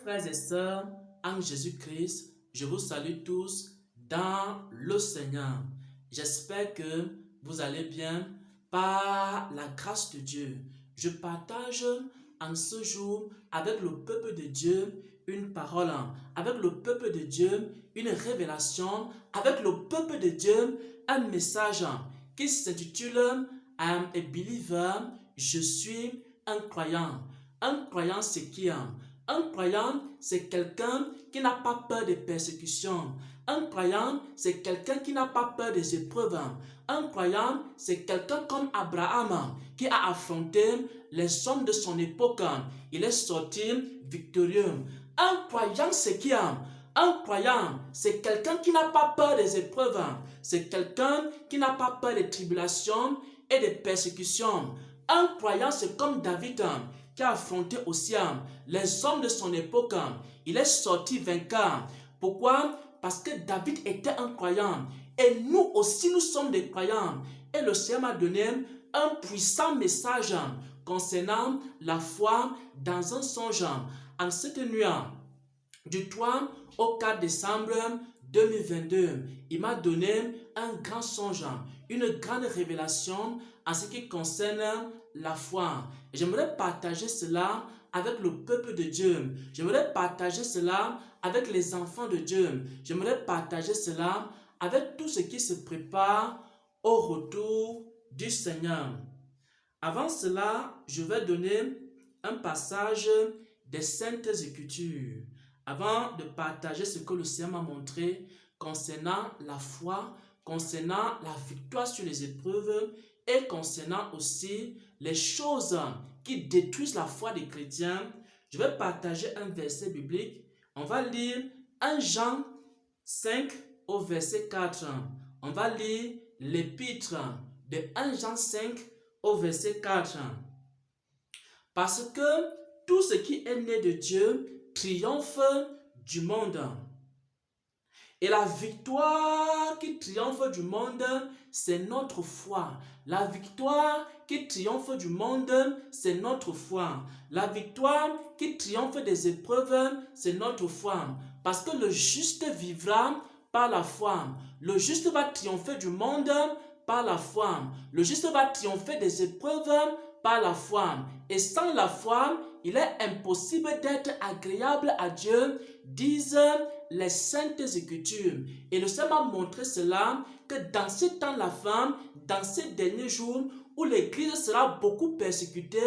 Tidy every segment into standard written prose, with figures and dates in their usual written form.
frères et sœurs en Jésus-Christ, je vous salue tous dans le Seigneur. J'espère que vous allez bien par la grâce de Dieu. Je partage en ce jour avec le peuple de Dieu une parole, avec le peuple de Dieu une révélation, avec le peuple de Dieu un message qui s'intitule I am a believer, je suis un croyant. Un croyant, c'est qui? Un croyant, c'est quelqu'un qui n'a pas peur des persécutions. Un croyant, c'est quelqu'un qui n'a pas peur des épreuves. Un croyant, c'est quelqu'un comme Abraham qui a affronté les hommes de son époque. Il est sorti victorieux. Un croyant, c'est qui? Un croyant, c'est quelqu'un qui n'a pas peur des épreuves. C'est quelqu'un qui n'a pas peur des tribulations et des persécutions. Un croyant, c'est comme David qui a affronté aussi les hommes de son époque. Il est sorti vainqueur. Pourquoi? Parce que David était un croyant. Et nous aussi, nous sommes des croyants. Et le Seigneur m'a donné un puissant message concernant la foi dans un songe. En cette nuit, du 3 au 4 décembre 2022, il m'a donné un grand songe, une grande révélation en ce qui concerne la foi. J'aimerais partager cela avec le peuple de Dieu. J'aimerais partager cela avec les enfants de Dieu. J'aimerais partager cela avec tout ce qui se prépare au retour du Seigneur. Avant cela, je vais donner un passage des Saintes Écritures. Avant de partager ce que le Seigneur m'a montré concernant la foi, concernant la victoire sur les épreuves et concernant aussi les choses qui détruisent la foi des chrétiens, je vais partager un verset biblique. On va lire 1 Jean 5 au verset 4. On va lire l'épître de 1 Jean 5 au verset 4. Parce que tout ce qui est né de Dieu triomphe du monde. Et la victoire qui triomphe du monde, c'est notre foi. La victoire qui triomphe du monde, c'est notre foi. La victoire qui triomphe des épreuves, c'est notre foi. Parce que le juste vivra par la foi. Le juste va triompher du monde par la foi. Le juste va triompher des épreuves par la foi. Et sans la foi, il est impossible d'être agréable à Dieu, disent les Saintes Écritures. Et le Seigneur m'a montré cela, que dans ces temps la fin, dans ces derniers jours, où l'Église sera beaucoup persécutée,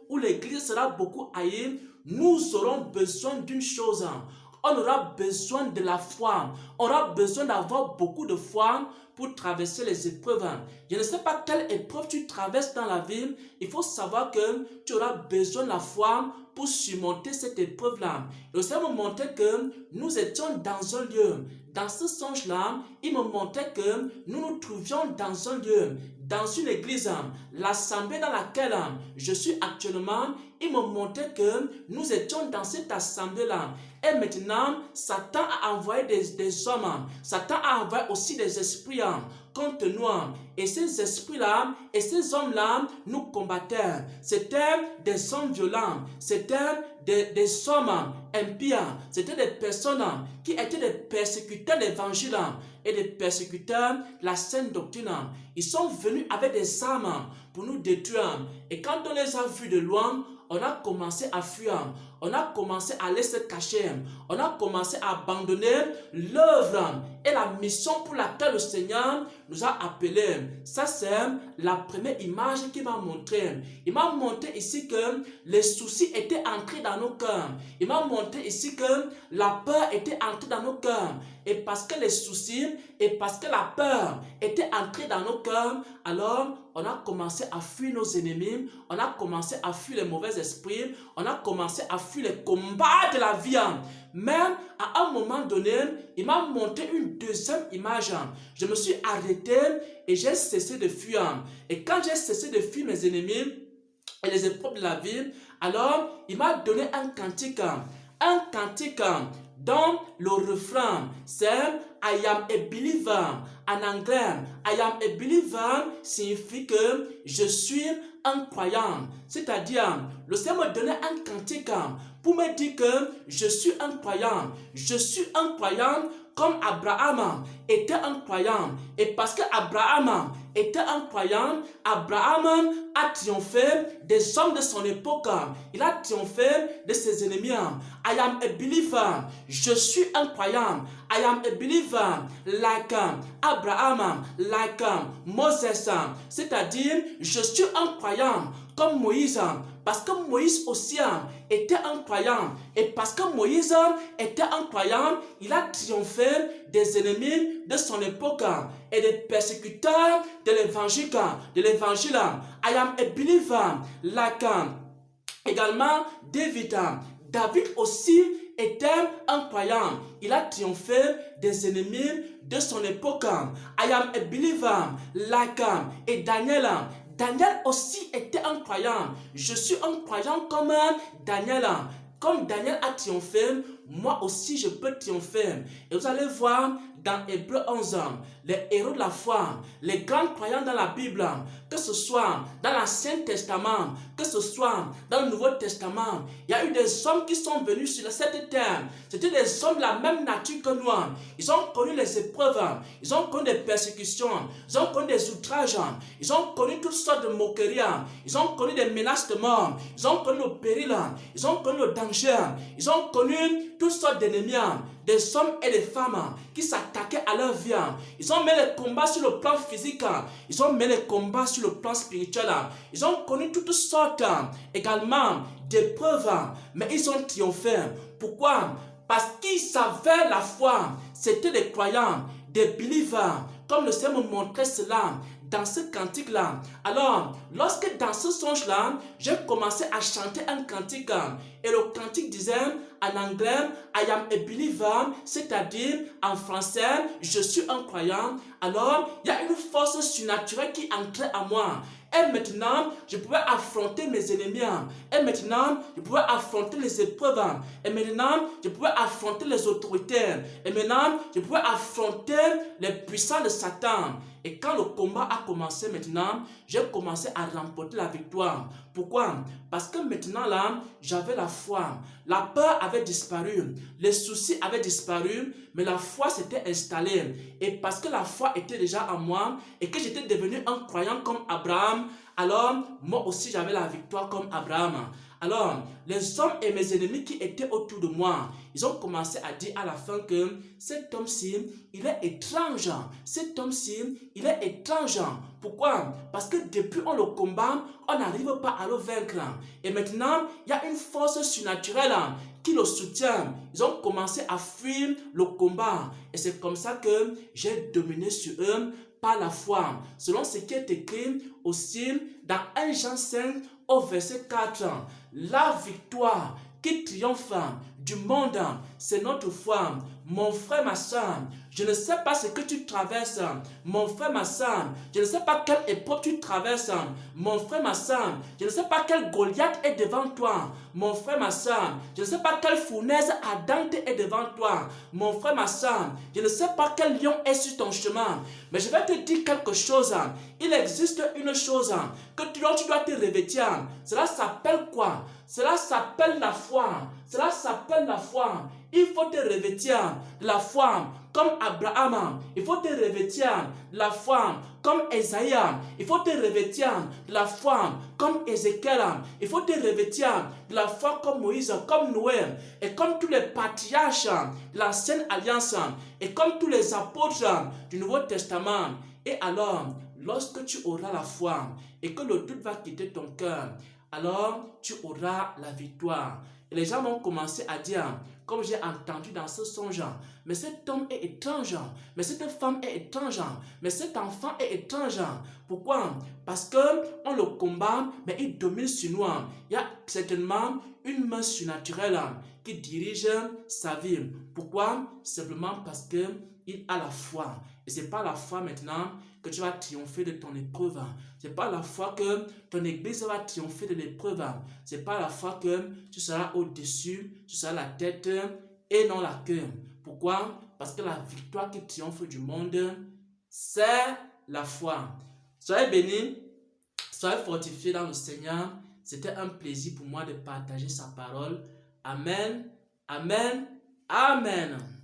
où l'Église sera beaucoup haïe, nous aurons besoin d'une chose. On aura besoin de la foi. On aura besoin d'avoir beaucoup de foi pour traverser les épreuves. Je ne sais pas quelle épreuve tu traverses dans la vie. Il faut savoir que tu auras besoin de la foi pour surmonter cette épreuve-là. Le Seigneur me montrait que nous étions dans un lieu. Dans ce songe-là, il me montrait que nous nous trouvions dans un lieu, dans une église, l'assemblée dans laquelle je suis actuellement. Il me montrait que nous étions dans cette assemblée-là. Et maintenant, Satan a envoyé des hommes. Satan a envoyé aussi des esprits contre nous. Et ces esprits-là et ces hommes-là nous combattaient. C'étaient des hommes violents. C'étaient des hommes impies. C'étaient des personnes qui étaient des persécuteurs de l'évangile et des persécuteurs de la sainte doctrine. Ils sont venus avec des armes pour nous détruire. Et quand on les a vus de loin, on a commencé à fuir. On a commencé à aller se cacher. On a commencé à abandonner l'œuvre et la mission pour laquelle le Seigneur nous a appelés. Ça, c'est la première image qu'il m'a montré. Il m'a montré ici que les soucis étaient entrés dans nos cœurs. Il m'a montré ici que la peur était entrée dans nos cœurs. Et parce que les soucis et parce que la peur était entrée dans nos cœurs, alors on a commencé à fuir nos ennemis, on a commencé à fuir les mauvais esprits, on a commencé à fuir les combats de la vie. Même à un moment donné, il m'a montré une deuxième image. Je me suis arrêté et j'ai cessé de fuir. Et quand j'ai cessé de fuir mes ennemis et les épreuves de la vie, alors il m'a donné un cantique. Un cantique dont le refrain c'est I am a believer. En anglais, I am a believer signifie que je suis un croyant. C'est-à-dire, le Seigneur me donnait un cantique pour me dire que je suis un croyant. Je suis un croyant comme Abraham était un croyant. Et parce que Abraham était un croyant, Abraham a triomphé des hommes de son époque. Il a triomphé de ses ennemis. I am a believer. Je suis un croyant. I am a believer like Abraham, like Moses. C'est-à-dire, je suis un croyant comme Moïse. Parce que Moïse aussi était un croyant. Et parce que Moïse était un croyant, il a triomphé des ennemis de son époque et des persécuteurs de l'évangile. I am a believer like également David. David aussi était un croyant. Il a triomphé des ennemis de son époque. I am a believer like et Daniel. Daniel aussi était un croyant. Je suis un croyant comme Daniel. Comme Daniel a triomphé, moi aussi je peux triompher. Et vous allez voir dans Hébreux 11, les héros de la foi, les grands croyants dans la Bible, que ce soit dans l'Ancien Testament, que ce soit dans le Nouveau Testament, il y a eu des hommes qui sont venus sur cette terre. C'était des hommes de la même nature que nous. Ils ont connu les épreuves, ils ont connu des persécutions, ils ont connu des outrages, ils ont connu toutes sortes de moqueries, ils ont connu des menaces de mort, ils ont connu le péril, ils ont connu le danger, ils ont connu toutes sortes d'ennemis, des hommes et des femmes qui s'attaquaient à leur vie. Ils ont mis les combats sur le plan physique, ils ont mis les combats sur le plan spirituel, ils ont connu toutes sortes également d'épreuves, mais ils ont triomphé. Pourquoi? Parce qu'ils savaient la foi. C'était des croyants, des believers, comme le Seigneur me montrait cela dans ce cantique-là. Alors, lorsque dans ce songe-là, j'ai commencé à chanter un cantique, et le cantique disait en anglais, I am a believer, c'est-à-dire en français, je suis un croyant. Alors, il y a une force surnaturelle qui entrait en moi. Et maintenant, je pouvais affronter mes ennemis. Et maintenant, je pouvais affronter les épreuves. Et maintenant, je pouvais affronter les autorités. Et maintenant, je pouvais affronter les puissants de Satan. Et quand le combat a commencé maintenant, j'ai commencé à remporter la victoire. Pourquoi? Parce que maintenant là, j'avais la foi. La peur avait disparu. Les soucis avaient disparu. Mais la foi s'était installée. Et parce que la foi était déjà en moi et que j'étais devenu un croyant comme Abraham, alors moi aussi j'avais la victoire comme Abraham. Alors, les hommes et mes ennemis qui étaient autour de moi, ils ont commencé à dire à la fin que cet homme-ci, il est étrange. Cet homme-ci, il est étrange. Pourquoi? Parce que depuis on le combat, on n'arrive pas à le vaincre. Et maintenant, il y a une force surnaturelle qui le soutient. Ils ont commencé à fuir le combat. Et c'est comme ça que j'ai dominé sur eux par la foi. Selon ce qui est écrit aussi dans 1 Jean 5 au verset 4. La victoire qui triomphe du monde, c'est notre foi. Mon frère, ma soeur, je ne sais pas ce que tu traverses. Mon frère, ma soeur, je ne sais pas quelle épreuve tu traverses. Mon frère, ma soeur, je ne sais pas quel Goliath est devant toi. Mon frère, ma soeur, je ne sais pas quelle fournaise ardente est devant toi. Mon frère, ma soeur, je ne sais pas quel lion est sur ton chemin. Mais je vais te dire quelque chose. Il existe une chose que tu dois te revêtir. Cela s'appelle quoi? Cela s'appelle la foi. Cela s'appelle la foi. Il faut te revêtir de la foi comme Abraham. Il faut te revêtir de la foi comme Esaïe. Il faut te revêtir de la foi comme Ézéchiel. Il faut te revêtir de la foi comme Moïse, comme Noé. Et comme tous les patriarches de l'ancienne alliance. Et comme tous les apôtres du Nouveau Testament. Et alors, lorsque tu auras la foi et que le doute va quitter ton cœur, alors tu auras la victoire. Et les gens vont commencer à dire, comme j'ai entendu dans ce songe, mais cet homme est étrange, mais cette femme est étrange, mais cet enfant est étrange. Pourquoi? Parce qu'on le combat, mais il domine sur nous. Il y a certainement une main surnaturelle qui dirige sa vie. Pourquoi? Simplement parce qu'il a la foi. Et ce n'est pas la foi maintenant que tu vas triompher de ton épreuve. Ce n'est pas la foi que ton église va triompher de l'épreuve. Ce n'est pas la foi que tu seras au-dessus, tu seras la tête et non la queue. Pourquoi? Parce que la victoire qui triomphe du monde, c'est la foi. Soyez bénis, soyez fortifiés dans le Seigneur. C'était un plaisir pour moi de partager sa parole Amen. Amen. Amen.